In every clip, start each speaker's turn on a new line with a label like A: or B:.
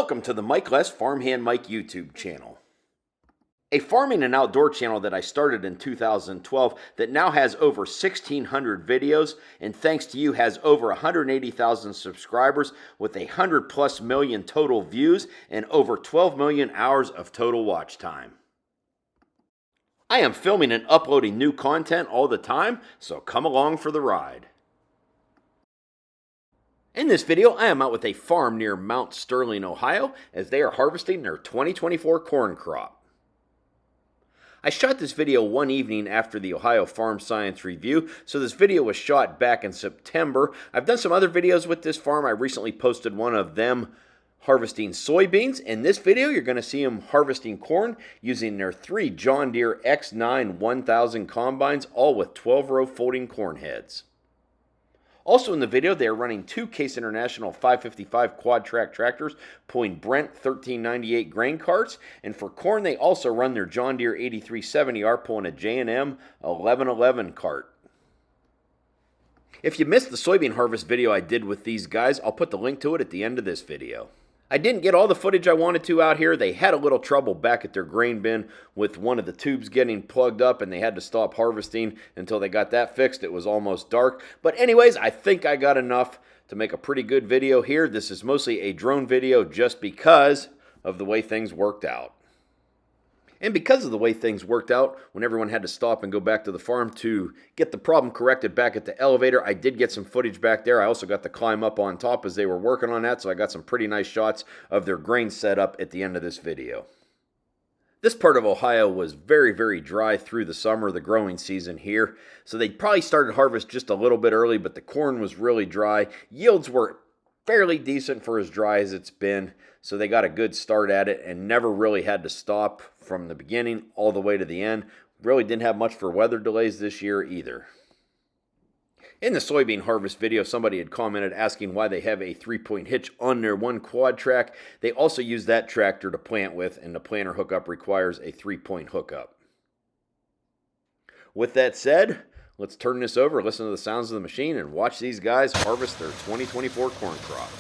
A: Welcome to the Mike Less Farmhand Mike YouTube channel. A farming and outdoor channel that I started in 2012 that now has over 1,600 videos and thanks to you has over 180,000 subscribers with 100+ million total views and over 12 million hours of total watch time. I am filming and uploading new content all the time, so come along for the ride. In this video, I am out with a farm near Mount Sterling, Ohio, as they are harvesting their 2024 corn crop. I shot this video one evening after the Ohio Farm Science Review, so this video was shot back in September. I've done some other videos with this farm. I recently posted one of them harvesting soybeans. In this video, you're going to see them harvesting corn using their 3 John Deere X9 1000 combines, all with 12-row folding corn heads. Also in the video, they are running 2 Case International 555 quad track tractors pulling Brent 1398 grain carts. And for corn, they also run their John Deere 8370R pulling a J&M 1111 cart. If you missed the soybean harvest video I did with these guys, I'll put the link to it at the end of this video. I didn't get all the footage I wanted to out here. They had a little trouble back at their grain bin with one of the tubes getting plugged up and they had to stop harvesting until they got that fixed. It was almost dark. But anyways, I think I got enough to make a pretty good video here. This is mostly a drone video just because of the way things worked out. And because of the way things worked out, when everyone had to stop and go back to the farm to get the problem corrected back at the elevator, I did get some footage back there. I also got to climb up on top as they were working on that, so I got some pretty nice shots of their grain setup at the end of this video. This part of Ohio was very, very dry through the summer, the growing season here, so they probably started harvest just a little bit early, but the corn was really dry. Yields were fairly decent for as dry as it's been, so they got a good start at it and never really had to stop from the beginning all the way to the end. Really didn't have much for weather delays this year either. In the soybean harvest video, somebody had commented asking why they have a 3-point hitch on their one quad track. They also use that tractor to plant with, and the planter hookup requires a 3-point hookup. With that said, let's turn this over, listen to the sounds of the machine, and watch these guys harvest their 2024 corn crop.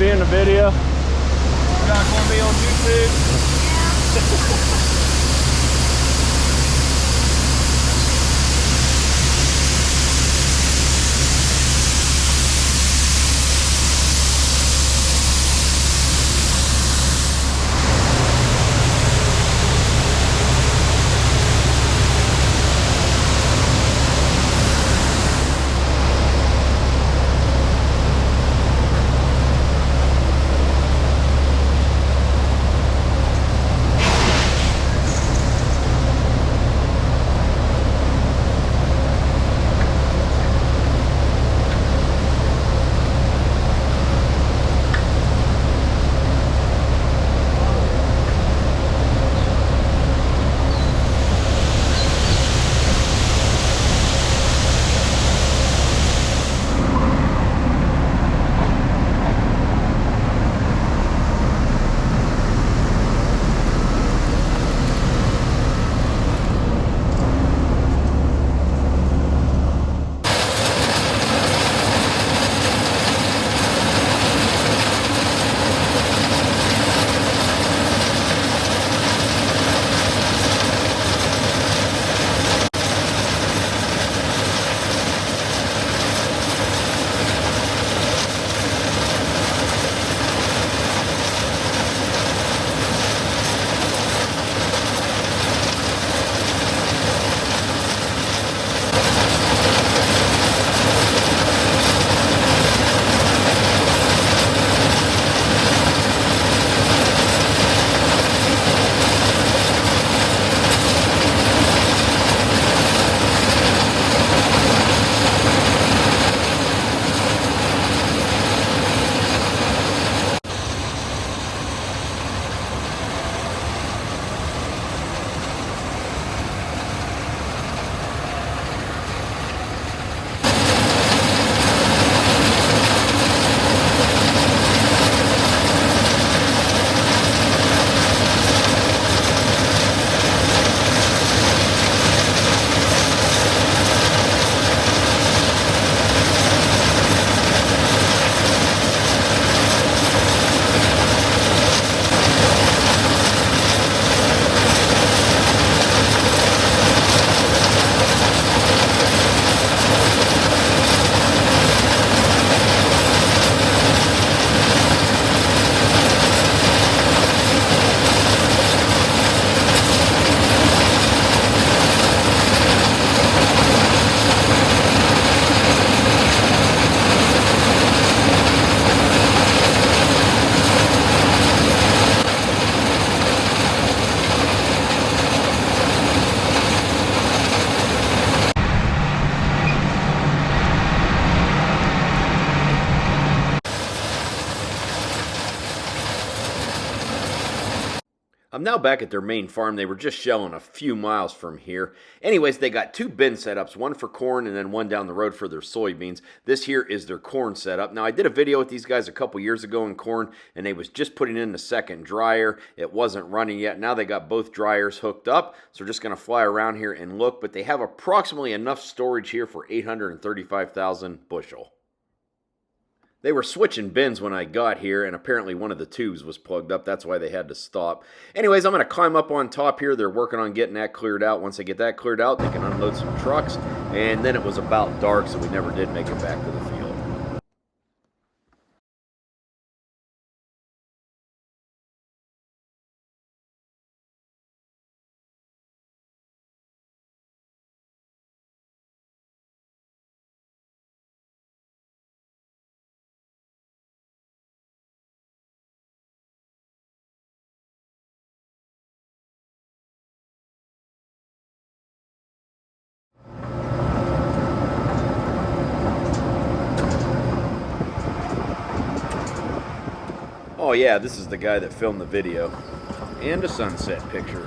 B: be in the video?
C: You're not going to be on YouTube?
A: I'm now back at their main farm. They were just shelling a few miles from here. Anyways, they got two bin setups, one for corn and then one down the road for their soybeans. This here is their corn setup. Now, I did a video with these guys a couple years ago in corn, and they was just putting in the second dryer. It wasn't running yet. Now they got both dryers hooked up, so we're just going to fly around here and look, but they have approximately enough storage here for 835,000 bushel. They were switching bins when I got here, and apparently one of the tubes was plugged up. That's why they had to stop. Anyways, I'm going to climb up on top here. They're working on getting that cleared out. Once they get that cleared out, they can unload some trucks. And then it was about dark, so we never did make it back to the field. Oh yeah, this is the guy that filmed the video. And a sunset picture.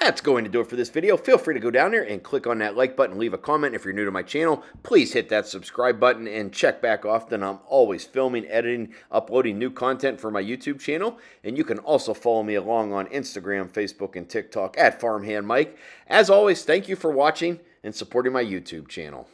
A: That's going to do it for this video. Feel free to go down there and click on that like button, leave a comment. If you're new to my channel, please hit that subscribe button and check back often. I'm always filming, editing, uploading new content for my YouTube channel. And you can also follow me along on Instagram, Facebook, and TikTok at Farmhand Mike. As always, thank you for watching and supporting my YouTube channel.